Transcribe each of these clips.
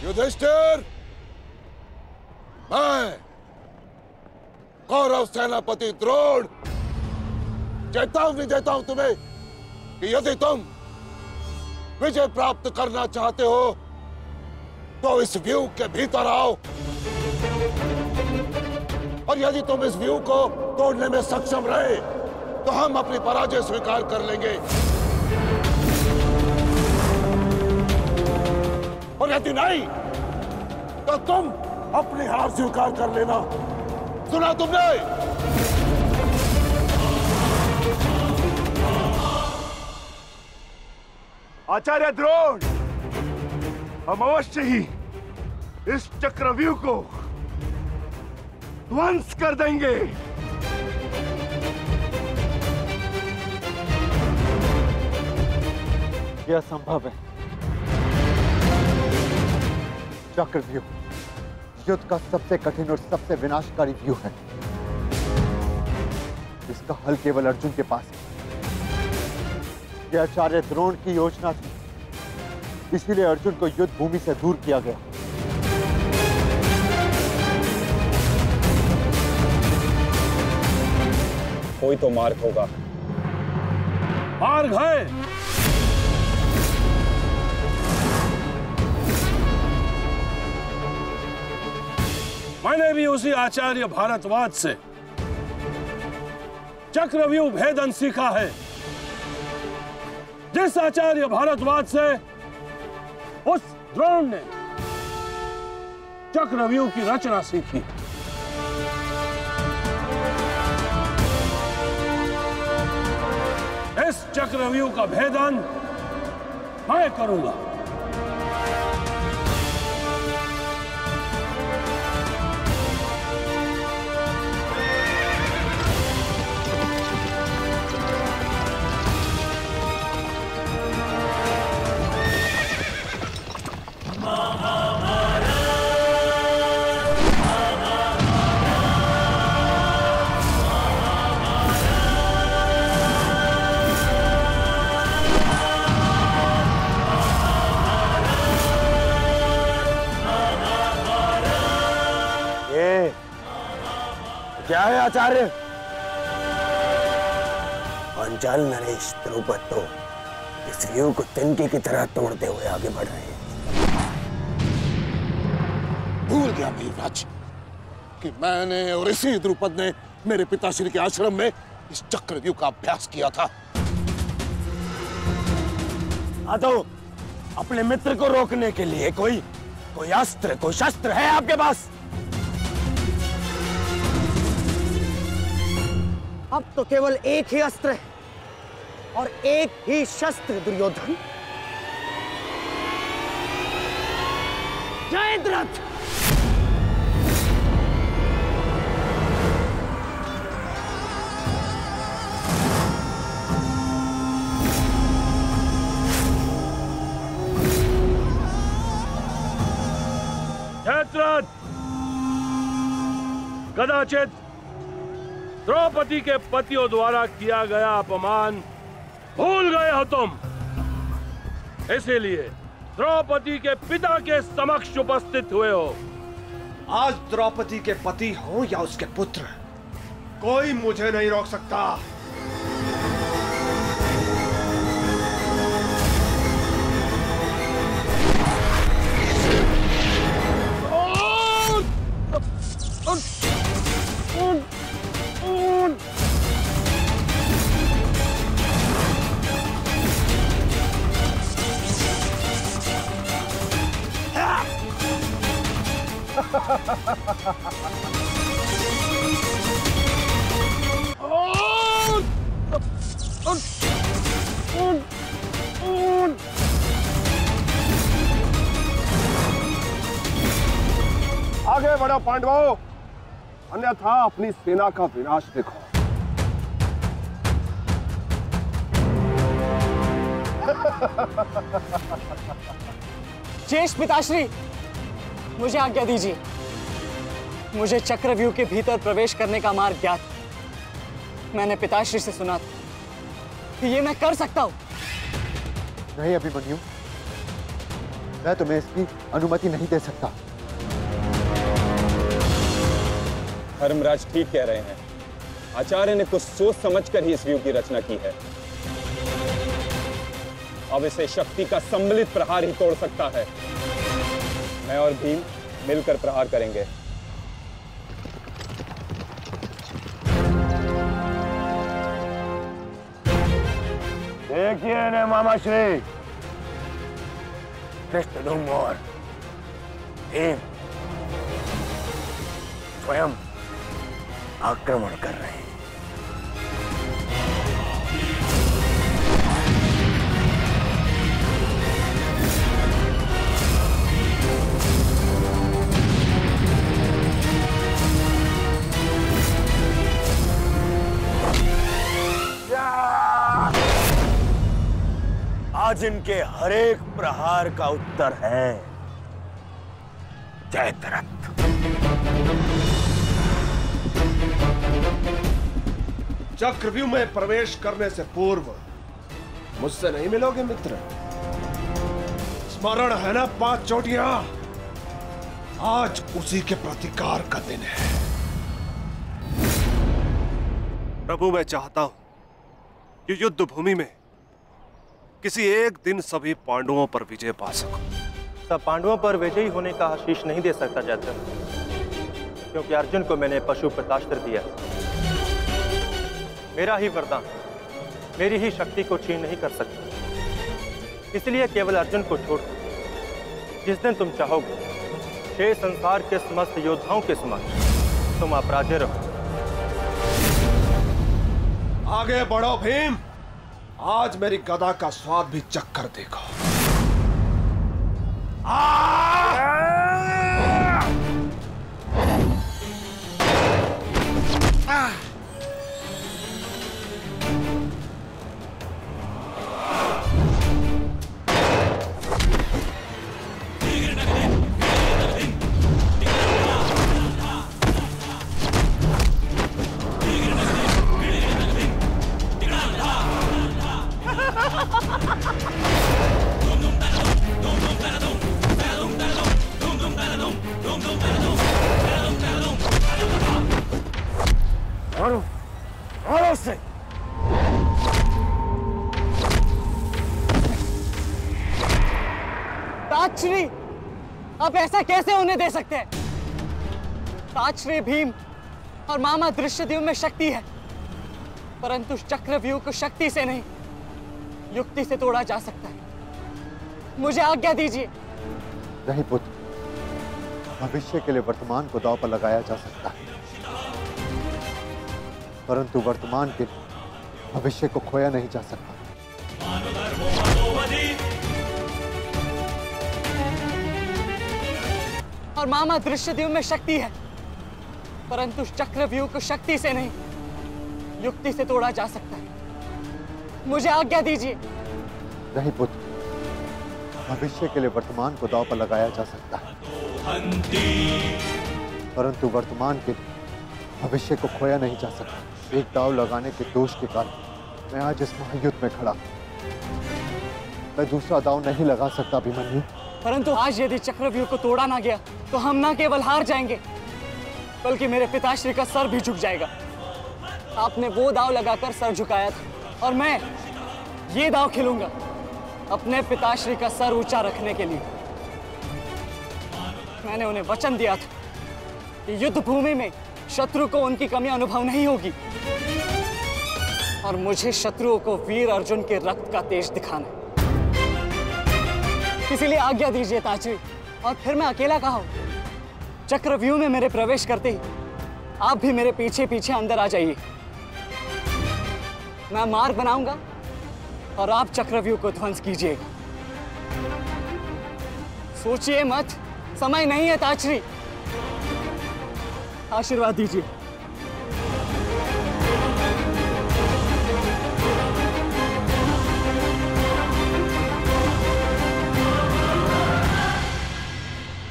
युधिष्ठिर, मैं कौरव सेनापति द्रोण चेतावनी देता हूं तुम्हें कि यदि तुम विजय प्राप्त करना चाहते हो तो इस व्यू के भीतर आओ, और यदि तुम इस व्यू को तोड़ने में सक्षम रहे तो हम अपनी पराजय स्वीकार कर लेंगे, और यदि नहीं तो तुम अपनी हार स्वीकार कर लेना। सुना तुमने? आचार्य द्रोण, हम अवश्य ही इस चक्रव्यूह को ध्वंस कर देंगे। यह संभव है। चक्रव्यूह युद्ध का सबसे कठिन और सबसे विनाशकारी व्यू है। इसका हल केवल अर्जुन के पास है। यह आचार्य द्रोण की योजना थी, इसीलिए अर्जुन को युद्ध भूमि से दूर किया गया। कोई तो मार्ग होगा। मार्ग है। मैंने भी उसी आचार्य भारद्वाज से चक्रव्यूह भेदन सीखा है, जिस आचार्य भारद्वाज से उस द्रोण ने चक्रव्यूह की रचना सीखी। इस चक्रव्यूह का भेदन मैं करूंगा। क्या है आचार्य? पांचाल नरेश द्रुपद तो इस व्यू को तिनके की तरह तोड़ते हुए आगे बढ़ रहे हैं। भूल गया वीरराज कि मैंने और इसी द्रुपद ने मेरे पिताश्री के आश्रम में इस चक्रव्यूह का अभ्यास किया था। तो अपने मित्र को रोकने के लिए कोई अस्त्र, कोई शस्त्र है आपके पास? अब तो केवल एक ही अस्त्र है और एक ही शस्त्र दुर्योधन। जयद्रथ! जयद्रथ, कदाचित द्रौपदी के पतियों द्वारा किया गया अपमान भूल गए हो तुम। इसीलिए द्रौपदी के पिता के समक्ष उपस्थित हुए हो। आज द्रौपदी के पति हो या उसके पुत्र, कोई मुझे नहीं रोक सकता। आगे बढ़ो पांडवों, अन्यथा अपनी सेना का विनाश देखो। शेष पिताश्री, मुझे आज्ञा दीजिए। मुझे चक्रव्यूह के भीतर प्रवेश करने का मार्ग ज्ञात। मैंने पिताश्री से सुना था कि ये मैं कर सकता हूं। नहीं अभिमन्यु, मैं तुम्हें इसकी अनुमति नहीं दे सकता। धर्मराज ठीक कह रहे हैं। आचार्य ने कुछ सोच समझकर ही इस व्यूह की रचना की है। अब इसे शक्ति का सम्मिलित प्रहार ही तोड़ सकता है। मैं और भीम मिलकर प्रहार करेंगे। देखिए ने मामा श्री, धृष्टद्युम्न और भीम स्वयं आक्रमण कर रहे हैं। आज इनके हर एक प्रहार का उत्तर है जयद्रथ। चक्रव्यूह में प्रवेश करने से पूर्व मुझसे नहीं मिलोगे मित्र? स्मरण है ना 5 चोटियां? आज उसी के प्रतिकार का दिन है। प्रभु, मैं चाहता हूं कि युद्ध भूमि में किसी एक दिन सभी पांडवों पर विजय पा सकूं। सब पांडवों पर विजयी होने का आशीष नहीं दे सकता जयद्रथ, क्योंकि अर्जुन को मैंने पशुपतास्त्र दिया। मेरा ही वरदान मेरी ही शक्ति को छीन नहीं कर सकता। इसलिए केवल अर्जुन को छोड़ जिस दिन तुम चाहोगे शेष संसार के समस्त योद्धाओं के समक्ष तुम अपराजय रहो। आगे बढ़ो भीम, आज मेरी गदा का स्वाद भी चक्कर देखो। से ताजश्री, आप ऐसा कैसे होने दे सकते हैं? ताजश्री भीम और मामा धृष्टद्युम्न में शक्ति है, परंतु चक्रव्यूह को शक्ति से नहीं युक्ति से तोड़ा जा सकता है। मुझे आज्ञा दीजिए। नहीं पुत्र, भविष्य के लिए वर्तमान को दांव पर लगाया जा सकता है, परंतु वर्तमान के भविष्य को खोया नहीं जा सकता। और मामा धृष्टद्युम्न में शक्ति है, परंतु चक्रव्यूह को शक्ति से नहीं युक्ति से तोड़ा जा सकता है। मुझे आज्ञा दीजिए। नहीं पुत्र, भविष्य के लिए वर्तमान को दांव पर लगाया जा सकता है, परंतु वर्तमान के भविष्य को खोया नहीं जा सकता। एक दांव लगाने के दोष के कारण मैं आज इस महायुद्ध में खड़ा हूं। मैं दूसरा दांव नहीं लगा सकता अभिमन्यु। परंतु आज यदि चक्रव्यूह को तोड़ा ना गया तो हम न केवल हार जाएंगे, बल्कि मेरे पिताश्री का सर भी झुक जाएगा। आपने वो दांव लगाकर सर झुकाया था और मैं ये दांव खेलूंगा अपने पिताश्री का सर ऊंचा रखने के लिए। मैंने उन्हें वचन दिया था कि युद्ध भूमि में शत्रु को उनकी कमी अनुभव नहीं होगी, और मुझे शत्रुओं को वीर अर्जुन के रक्त का तेज दिखाना है। इसीलिए आज्ञा दीजिए ताजश्री, और फिर मैं अकेला कहाँ हूं? चक्रव्यूह में मेरे प्रवेश करते ही आप भी मेरे पीछे पीछे अंदर आ जाइए। मैं मार्ग बनाऊंगा और आप चक्रव्यूह को ध्वंस कीजिएगा। सोचिए मत, समय नहीं है ताजश्री। आशीर्वाद दीजिए।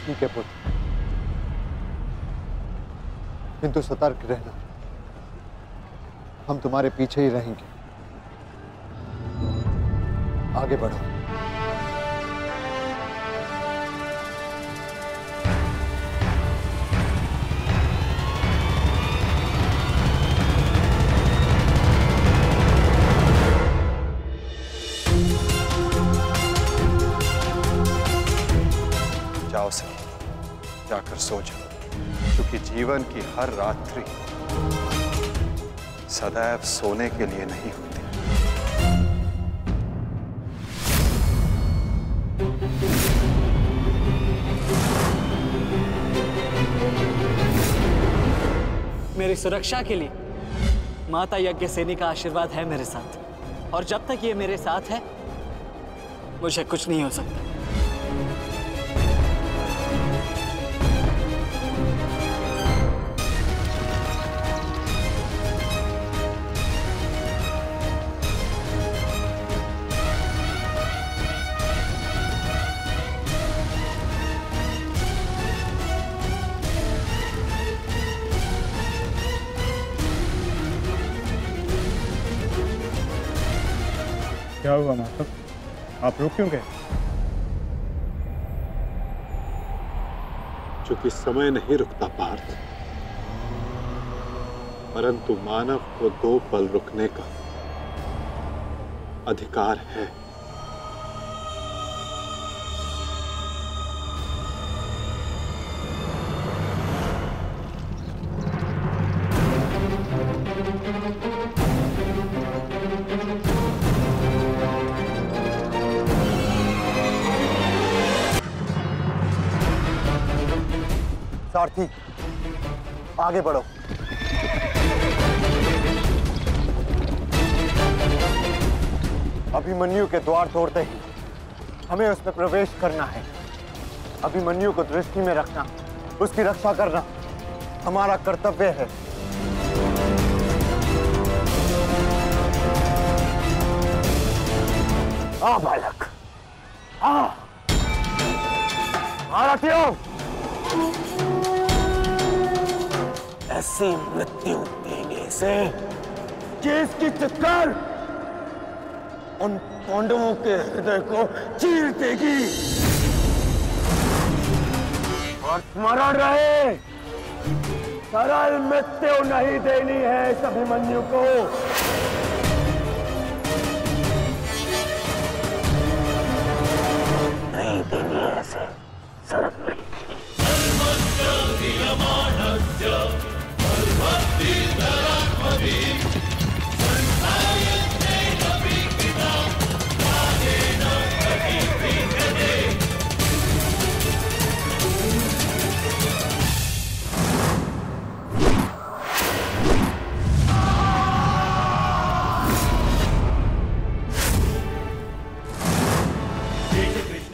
ठीक है पुत्र, किंतु सतर्क रहना। हम तुम्हारे पीछे ही रहेंगे। आगे बढ़ो। जाओ सखी, जाकर सो जाओ, क्योंकि जीवन की हर रात्रि सदैव सोने के लिए नहीं होती। मेरी सुरक्षा के लिए माता यज्ञसेनी का आशीर्वाद है मेरे साथ, और जब तक ये मेरे साथ है मुझे कुछ नहीं हो सकता। क्या हुआ माता, आप रुक क्यों गए? चूंकि समय नहीं रुकता पार्थ, परंतु मानव को 2 पल रुकने का अधिकार है। सारथी, आगे बढ़ो। अभिमन्यु के द्वार तोड़ते ही हमें उसमें प्रवेश करना है। अभिमन्यु को दृष्टि में रखना, उसकी रक्षा करना हमारा कर्तव्य है। आ बालक, आ महारथियों, ऐसी मृत्यु देने से जिसकी चित्कार उन पांडवों के हृदय को चीर देगी। और स्मरण रहे, सरल मृत्यु नहीं देनी है इस अभिमन्यु को। नहीं देनी है ऐसे सरल मृत्यु।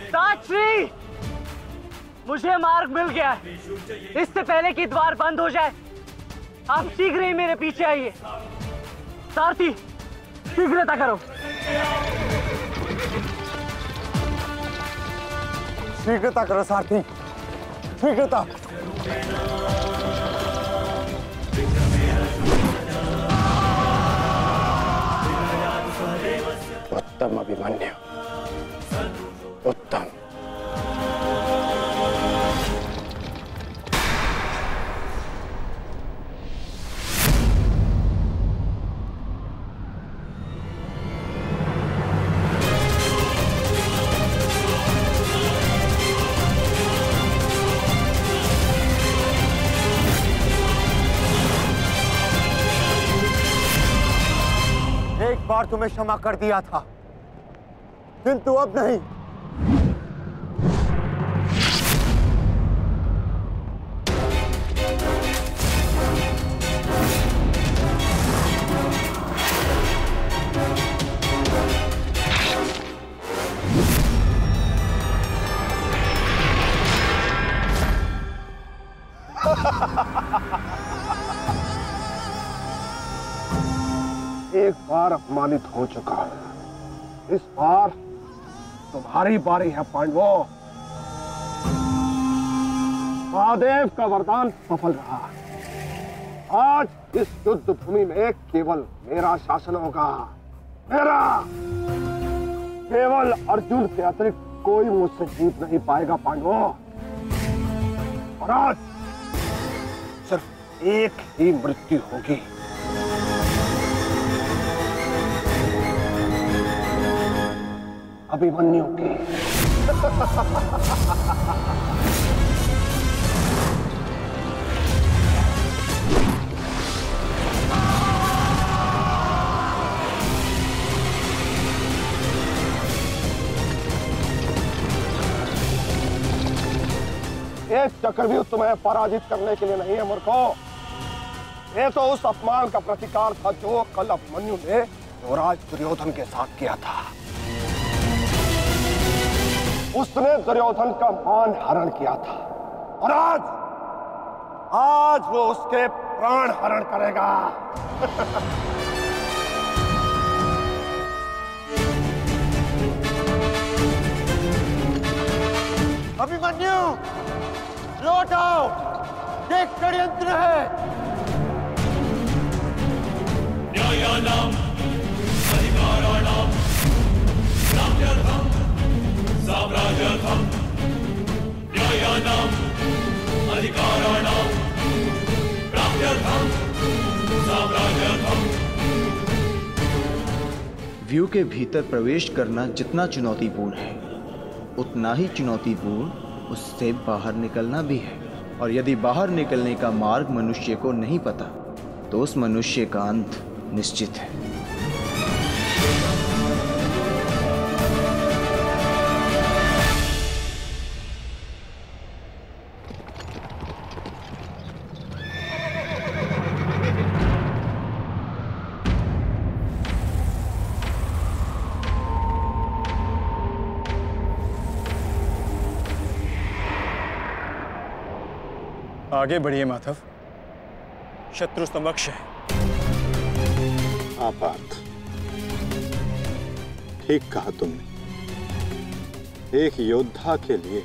साक्षी, मुझे मार्ग मिल गया है। इससे पहले कि द्वार बंद हो जाए आप शीघ्र ही मेरे पीछे आइए। सारथी, शीघ्रता करो। शीघ्रता करो सारथी, शीघ्रता। उत्तम अभिमन्यु, उत्तम। एक बार तुम्हें क्षमा कर दिया था, किंतु अब नहीं। एक बार अपमानित हो चुका है, इस बार तुम्हारी बारी है पांडवों। महादेव का वरदान सफल रहा। आज इस युद्ध भूमि में केवल मेरा शासन होगा, मेरा। केवल अर्जुन के अतिरिक्त कोई मुझसे जीत नहीं पाएगा पांडवों। और आज सिर्फ एक ही मृत्यु होगी। अभिमन्यु की। एक चक्रव्यूह तुम्हें पराजित करने के लिए नहीं है मूर्खों। ये तो उस अपमान का प्रतिकार था जो कल अभिमन्यु ने युवराज दुर्योधन के साथ किया था। उसने दुर्योधन का मान हरण किया था और आज वो उसके प्राण हरण करेगा। अभिमन्यु लौट आओ, देख षड्यंत्र है। न्यायानां अधिकाराणां प्राप्त्यर्थं साम्राज्यर्थं न्यायानां अधिकाराणां प्राप्त्यर्थं साम्राज्यर्थं। व्यू के भीतर प्रवेश करना जितना चुनौतीपूर्ण है उतना ही चुनौतीपूर्ण उससे बाहर निकलना भी है। और यदि बाहर निकलने का मार्ग मनुष्य को नहीं पता तो उस मनुष्य का अंत निश्चित है। आगे बढ़िए माधव, शत्रु समक्ष है। हाँ पार्थ, ठीक कहा तुमने। एक योद्धा के लिए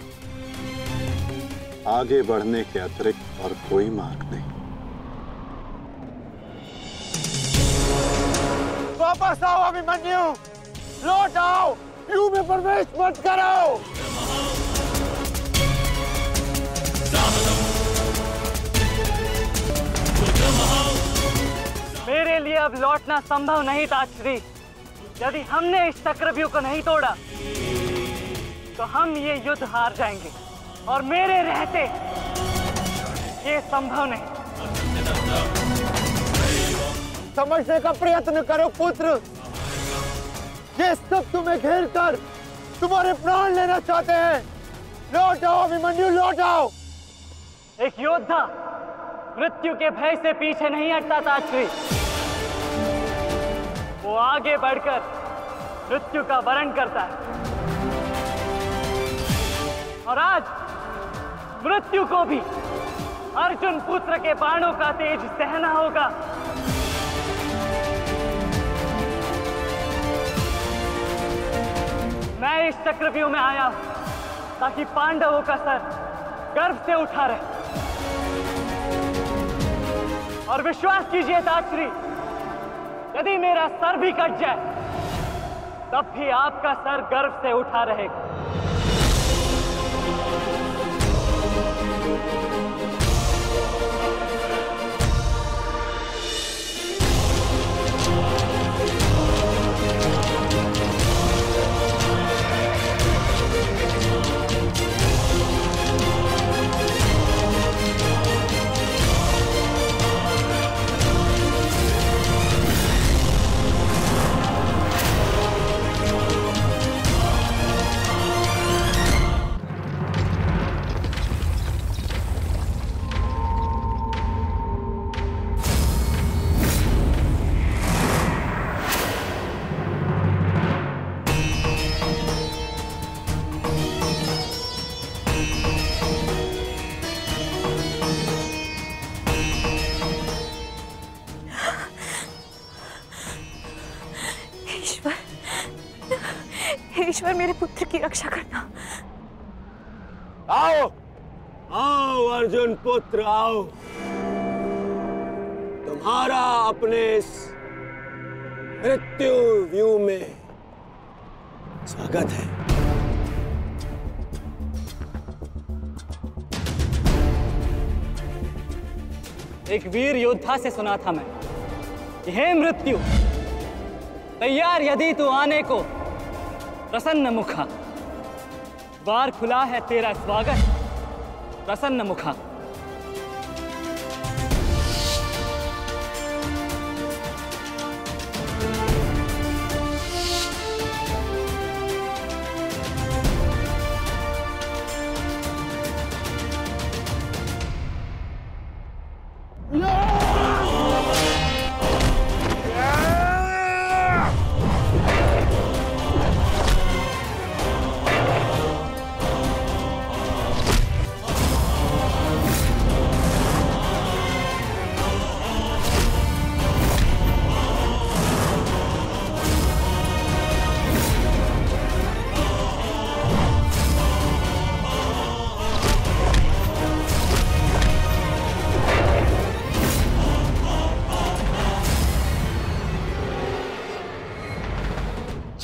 आगे बढ़ने के अतिरिक्त और कोई मार्ग नहीं। वापस आओ अभिमन्यु, लौट आओ, व्यू में प्रवेश मत करो। मेरे लिए अब लौटना संभव नहीं था श्री। यदि हमने इस चक्रव्यूह को नहीं तोड़ा तो हम ये युद्ध हार जाएंगे और मेरे रहते ये संभव नहीं। समझने का प्रयत्न करो पुत्र, ये सब तुम्हें घेर कर तुम्हारे प्राण लेना चाहते हैं। लौट आओ अभिमन्यु, लौट आओ। एक योद्धा मृत्यु के भय से पीछे नहीं हटता था श्री। वो आगे बढ़कर मृत्यु का वरण करता है और आज मृत्यु को भी अर्जुन पुत्र के बाणों का तेज सहना होगा। मैं इस चक्रव्यूह में आया हूं ताकि पांडवों का सर गर्व से उठा रहे। और विश्वास कीजिए ताश्री, यदि मेरा सर भी कट जाए तब भी आपका सर गर्व से उठा रहेगा। ईश्वर मेरे पुत्र की रक्षा करना। आओ आओ अर्जुन पुत्र आओ, तुम्हारा अपने इस मृत्यु व्यू में स्वागत है। एक वीर योद्धा से सुना था मैं, हे मृत्यु तैयार यदि तू आने को, प्रसन्न मुखा द्वार खुला है तेरा स्वागत, प्रसन्न मुखा।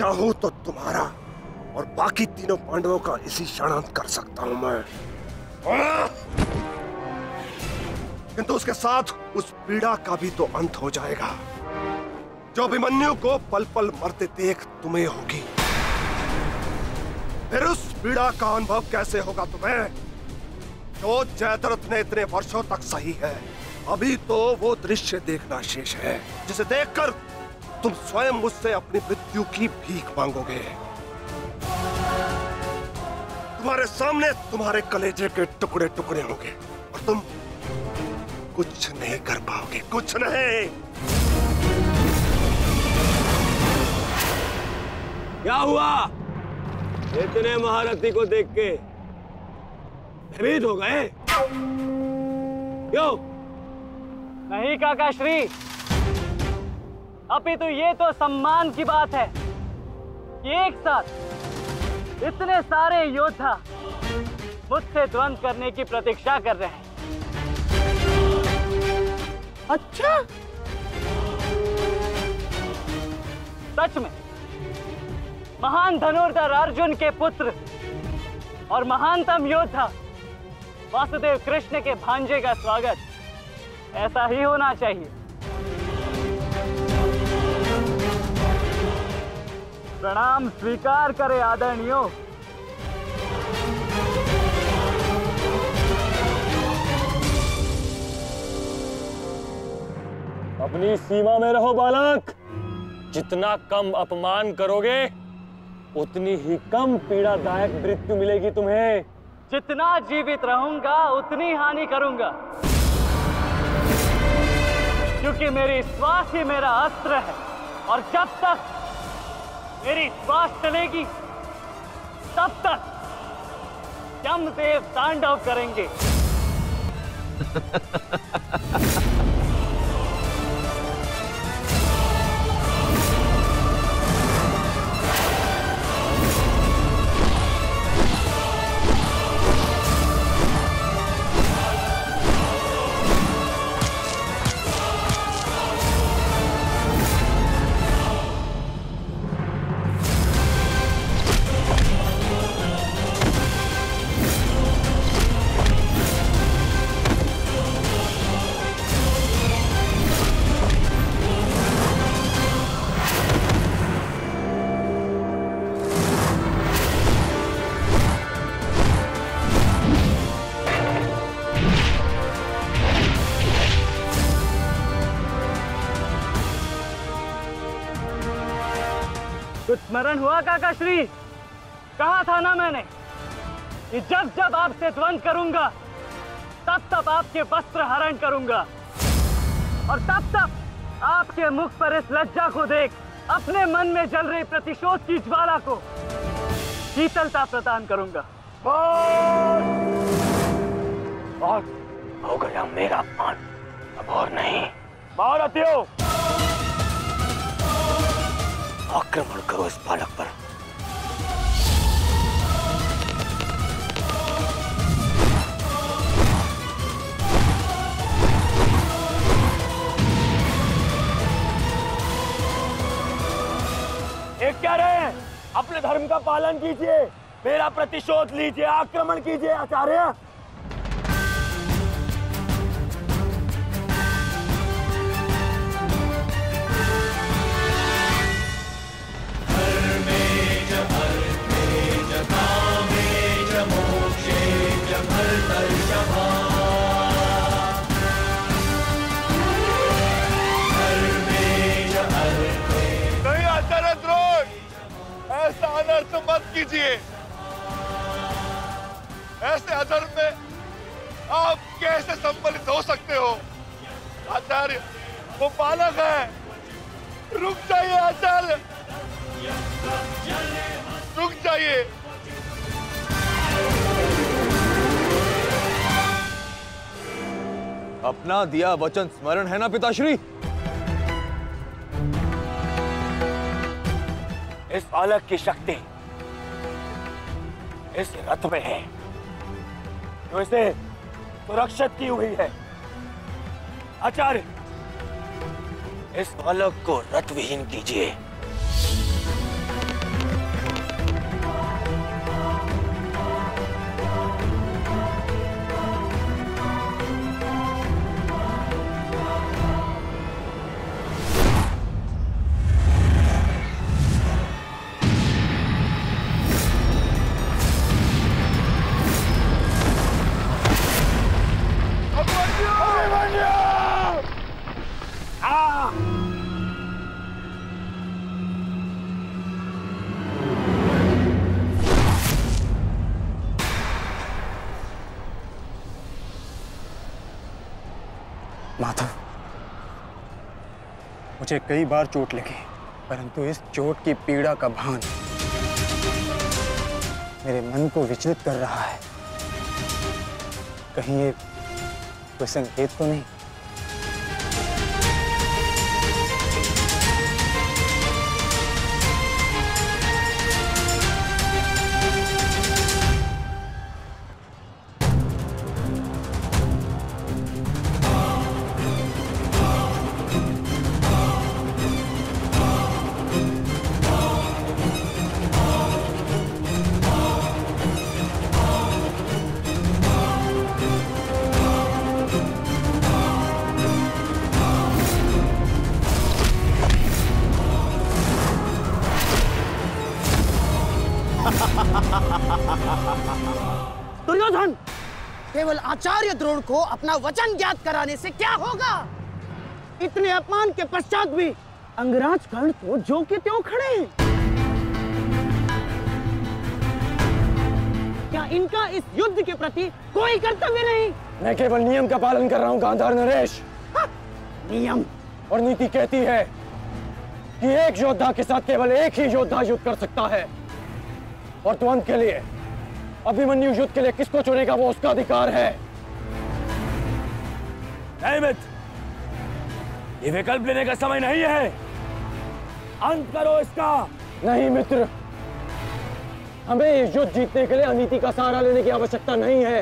चाहूं तो तुम्हारा और बाकी तीनों पांडवों का इसी क्षण अंत कर सकता हूं मैं। किंतु उसके साथ उस पीड़ा का भी तो अंत हो जाएगा जो अभिमन्यु को पल पल मरते देख तुम्हें होगी। फिर उस पीड़ा का अनुभव कैसे होगा तुम्हें जो जयद्रथ ने इतने वर्षों तक सही है। अभी तो वो दृश्य देखना शेष है जिसे देखकर तुम स्वयं मुझसे अपनी मृत्यु की भीख मांगोगे। तुम्हारे सामने तुम्हारे कलेजे के टुकड़े टुकड़े होंगे और तुम कुछ नहीं कर पाओगे, कुछ नहीं। क्या हुआ? इतने महारथी को देख के भयभीत हो गए? क्यों? नहीं काका श्री, अभी तो ये तो सम्मान की बात है कि एक साथ इतने सारे योद्धा मुझसे द्वंद्व करने की प्रतीक्षा कर रहे हैं। अच्छा, सच में महान धनुर्धर अर्जुन के पुत्र और महानतम योद्धा वासुदेव कृष्ण के भांजे का स्वागत ऐसा ही होना चाहिए। प्रणाम स्वीकार करे आदरणीयों। अपनी सीमा में रहो बालक। जितना कम अपमान करोगे उतनी ही कम पीड़ादायक मृत्यु मिलेगी तुम्हें। जितना जीवित रहूंगा उतनी हानि करूंगा, क्योंकि मेरी श्वास ही मेरा अस्त्र है और जब तक मेरी श्वास चलेगी तब तक यमदेव तांडव करेंगे। कुछ स्मरण हुआ काका श्री? कहा था ना मैंने कि जब जब आपसे द्वंद्व करूंगा तब तब आपके वस्त्र हरण करूंगा और तब तब आपके मुख पर इस लज्जा को देख अपने मन में जल रही प्रतिशोध की ज्वाला को शीतलता प्रदान करूंगा। और हो गया मेरा अपमान, अब और नहीं। महारथियों, आक्रमण करो इस बालक पर। एक क्या रहे, अपने धर्म का पालन कीजिए, मेरा प्रतिशोध लीजिए, आक्रमण कीजिए आचार्य। ऐसा अनर्थ मत कीजिए। ऐसे अधर्म में आप कैसे सम्मिलित हो सकते हो? आचार्य, वो बालक है। रुक जाइए आचार्य, रुक जाइए। अपना दिया वचन स्मरण है ना पिताश्री? इस बालक की शक्ति इस रथ में है जो इसे सुरक्षित की हुई है। आचार्य, इस बालक को रथ विहीन कीजिए। माधव, मुझे कई बार चोट लगी, परंतु इस चोट की पीड़ा का भान मेरे मन को विचलित कर रहा है। कहीं ये कोई संकेत तो नहीं? दुर्योधन, केवल आचार्य द्रोण को अपना वचन ज्ञात कराने से क्या होगा? इतने अपमान के पश्चात भी अंगराज कर्ण तो जो के त्यों खड़े हैं। क्या इनका इस युद्ध के प्रति कोई कर्तव्य नहीं? मैं केवल नियम का पालन कर रहा हूं गांधार नरेश। नियम और नीति कहती है कि एक योद्धा के साथ केवल एक ही योद्धा युद्ध कर सकता है, और तुरंत के लिए अभिमन्यु युद्ध के लिए किसको चुनेगा वो उसका अधिकार है। नहीं मित्र, ये विकल्प लेने का समय नहीं है, अंत करो इसका। नहीं मित्र, हमें इस युद्ध जीतने के लिए अनीति का सहारा लेने की आवश्यकता नहीं है।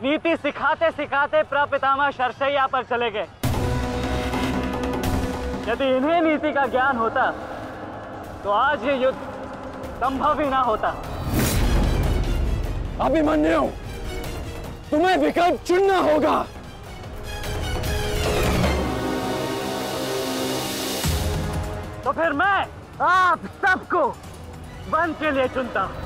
नीति सिखाते सिखाते प्रपितामह शरशैया पर चले गए। यदि इन्हें नीति का ज्ञान होता तो आज ये युद्ध संभव ही ना होता। अभिमन्यु, तुम्हें विकल्प चुनना होगा। तो फिर मैं आप सबको वन के लिए चुनता हूं।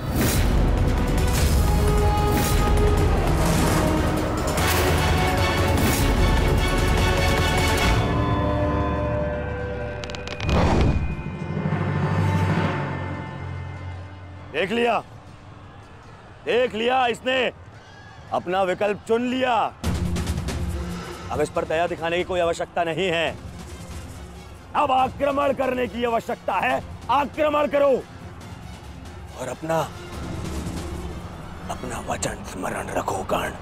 देख लिया, इसने अपना विकल्प चुन लिया। अब इस पर दया दिखाने की कोई आवश्यकता नहीं है। अब आक्रमण करने की आवश्यकता है। आक्रमण करो और अपना वचन स्मरण रखो कर्ण।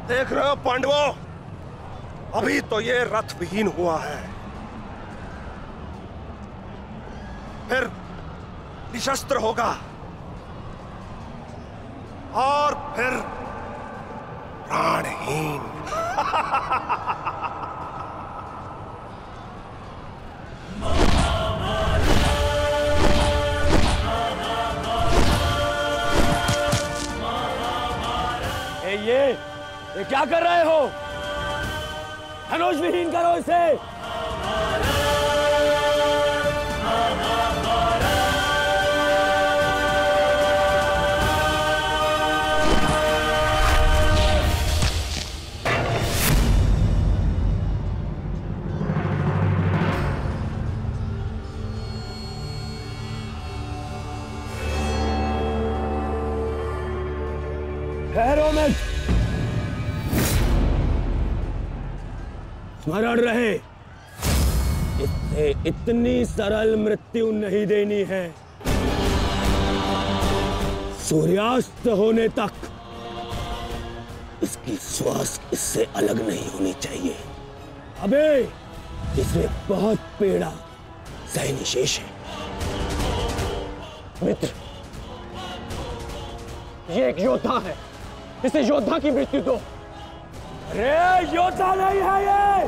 देख रहे हो पांडवों, अभी तो ये रथ विहीन हुआ है, फिर निशस्त्र होगा और फिर प्राणहीन। ये क्या कर रहे हो? धनुष विहीन करो इसे। ठहरो में स्मरण रहे, इसे इतनी सरल मृत्यु नहीं देनी है। सूर्यास्त होने तक इसकी श्वास इससे अलग नहीं होनी चाहिए। अबे इसमें बहुत पीड़ा सहनी शेष है। मित्र, ये एक योद्धा है, इसे योद्धा की मृत्यु दो। अरे योद्धा नहीं है ये,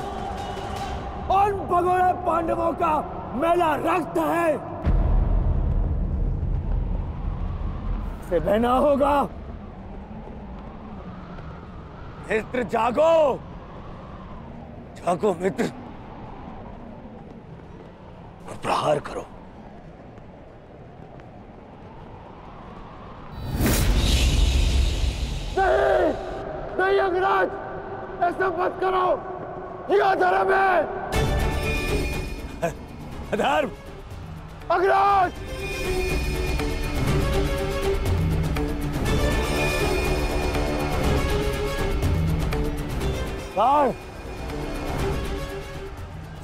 उन भगोड़े पांडवों का मेला रक्त है। इसे बहना होगा। मित्र जागो, जागो मित्र, और प्रहार करो। नहीं अंगराज, ऐसा मत करो, यह धर्म है। अधर्म? अंगराज! गार्ड,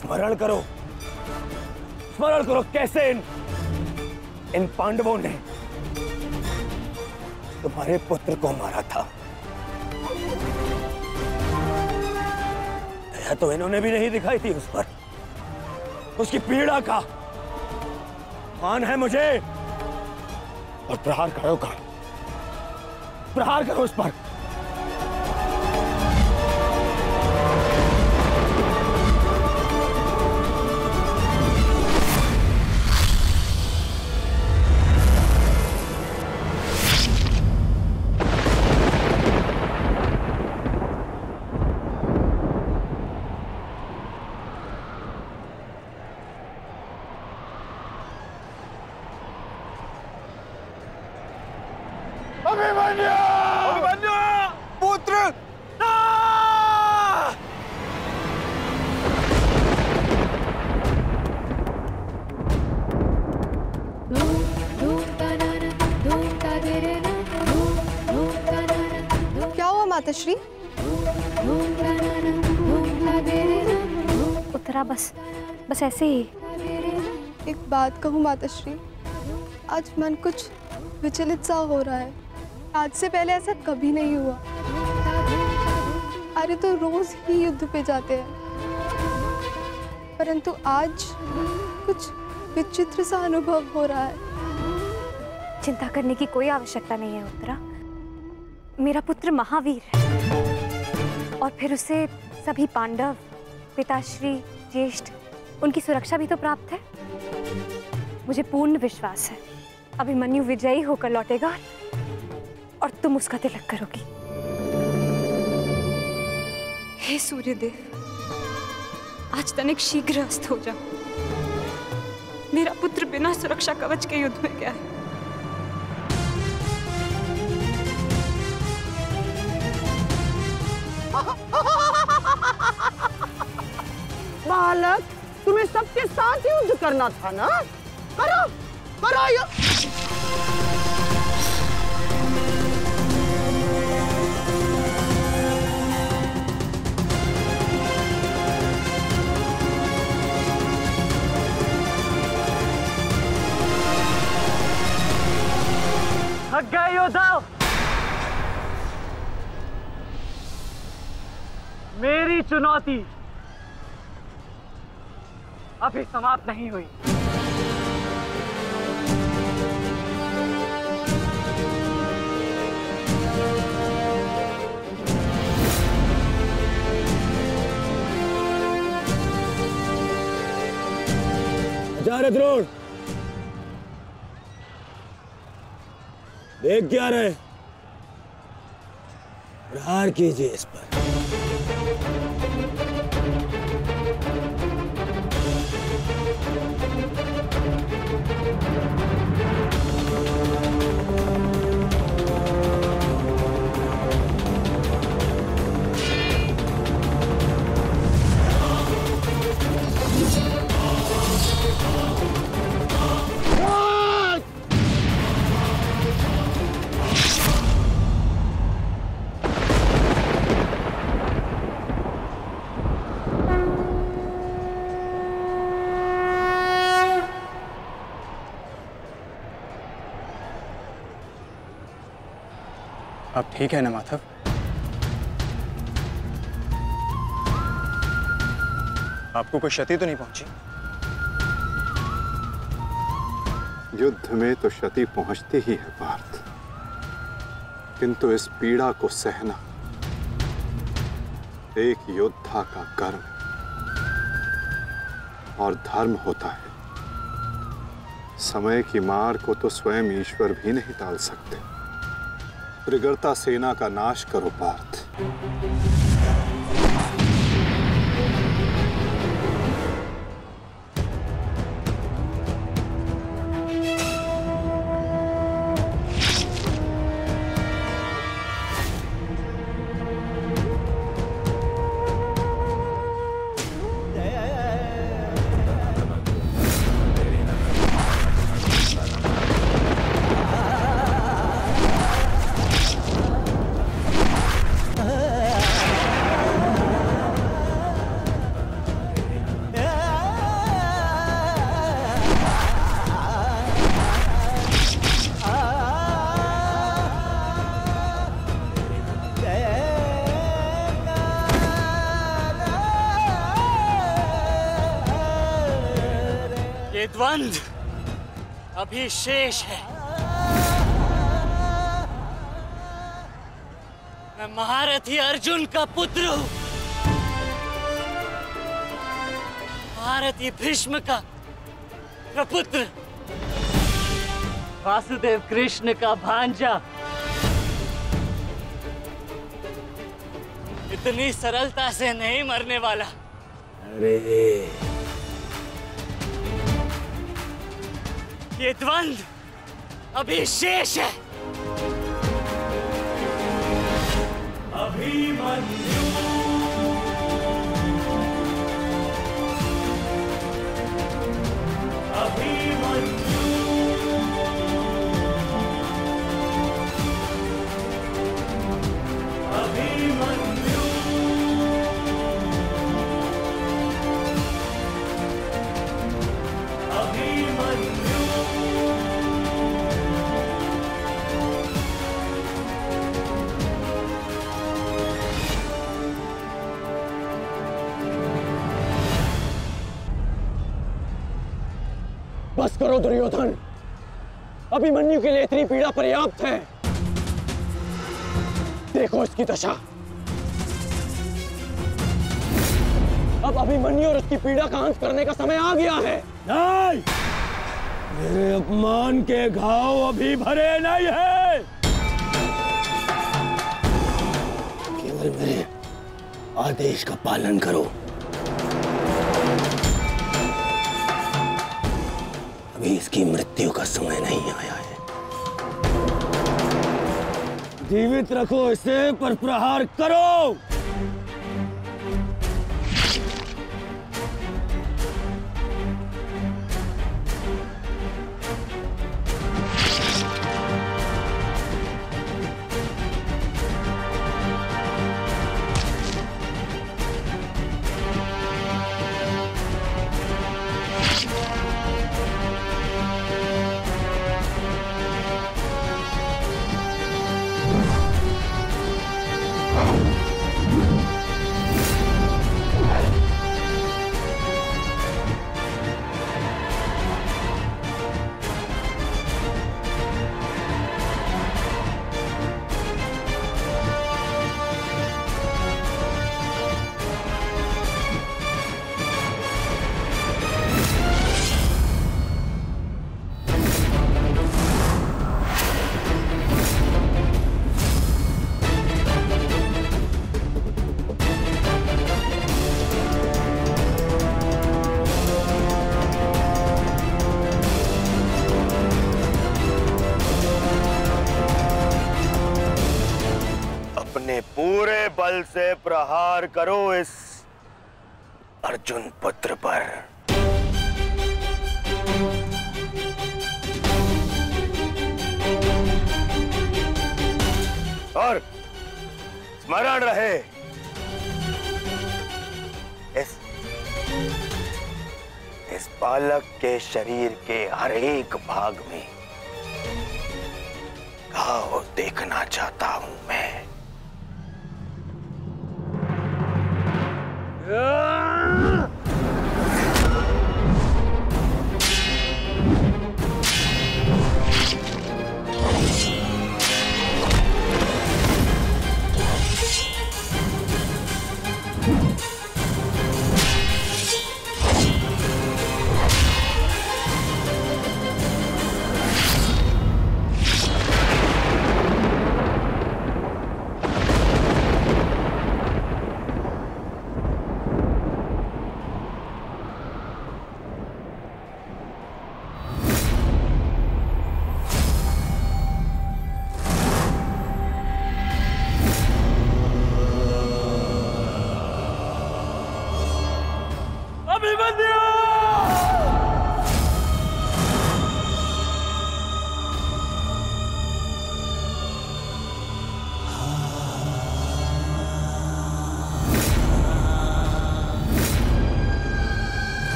स्मरण करो कैसे इन पांडवों ने तुम्हारे पुत्र को मारा था। दया तो इन्होंने भी नहीं दिखाई थी उस पर। उसकी पीड़ा का मान है मुझे। और प्रहार करो उस पर। अभिमन्यु पुत्र क्या हुआ माताश्री? उत्तरा बस ऐसे ही। एक बात कहूँ माताश्री, आज मन कुछ विचलित सा हो रहा है। आज से पहले ऐसा कभी नहीं हुआ। अरे तो रोज ही युद्ध पे जाते हैं, परंतु आज कुछ विचित्र सा अनुभव हो रहा है। चिंता करने की कोई आवश्यकता नहीं है उत्तरा। मेरा पुत्र महावीर है और फिर उसे सभी पांडव, पिताश्री, ज्येष्ठ, उनकी सुरक्षा भी तो प्राप्त है। मुझे पूर्ण विश्वास है अभिमन्यु विजयी होकर लौटेगा और तुम उसका तिलक करोगी। हे सूर्यदेव, आज तनिक शीघ्र अस्त हो जाओ। मेरा पुत्र बिना सुरक्षा कवच के युद्ध में गया है। बालक, तुम्हें सबके साथ युद्ध करना था ना? करो युद्ध। थक गए योद्धा? मेरी चुनौती अभी समाप्त नहीं हुई। आचार्य द्रोण, देख क्या रहे? प्रहार कीजिए इस पर। अब ठीक है ना माधव? आपको कोई क्षति तो नहीं पहुंची? युद्ध में तो क्षति पहुंचती ही है पार्थ, किंतु इस पीड़ा को सहना एक योद्धा का कर्म और धर्म होता है। समय की मार को तो स्वयं ईश्वर भी नहीं टाल सकते। त्रिगर्ता सेना का नाश करो पार्थ। ये द्वंद अभी शेष है। मैं महारथी अर्जुन का पुत्र हूं, महारथी भीष्म का प्रपुत्र, वासुदेव कृष्ण का भांजा। इतनी सरलता से नहीं मरने वाला। अरे ये द्वंद अभी शेष है। अभिमन्यु अभिमन्यु अभिमन्यु अभिमन्यु बस करो दुर्योधन, अभिमन्यु के लिए इतनी पीड़ा पर्याप्त है। देखो इसकी दशा। अब अभिमन्यु और उसकी पीड़ा का अंत करने का समय आ गया है। नहीं, मेरे अपमान के घाव अभी भरे नहीं है। केवल मेरे आदेश का पालन करो। अभी इसकी मृत्यु का समय नहीं आया है। जीवित रखो इसे, पर प्रहार करो। पूरे बल से प्रहार करो इस अर्जुन पुत्र पर। और स्मरण रहे, इस बालक के शरीर के हर एक भाग में घाव देखना चाहता हूं।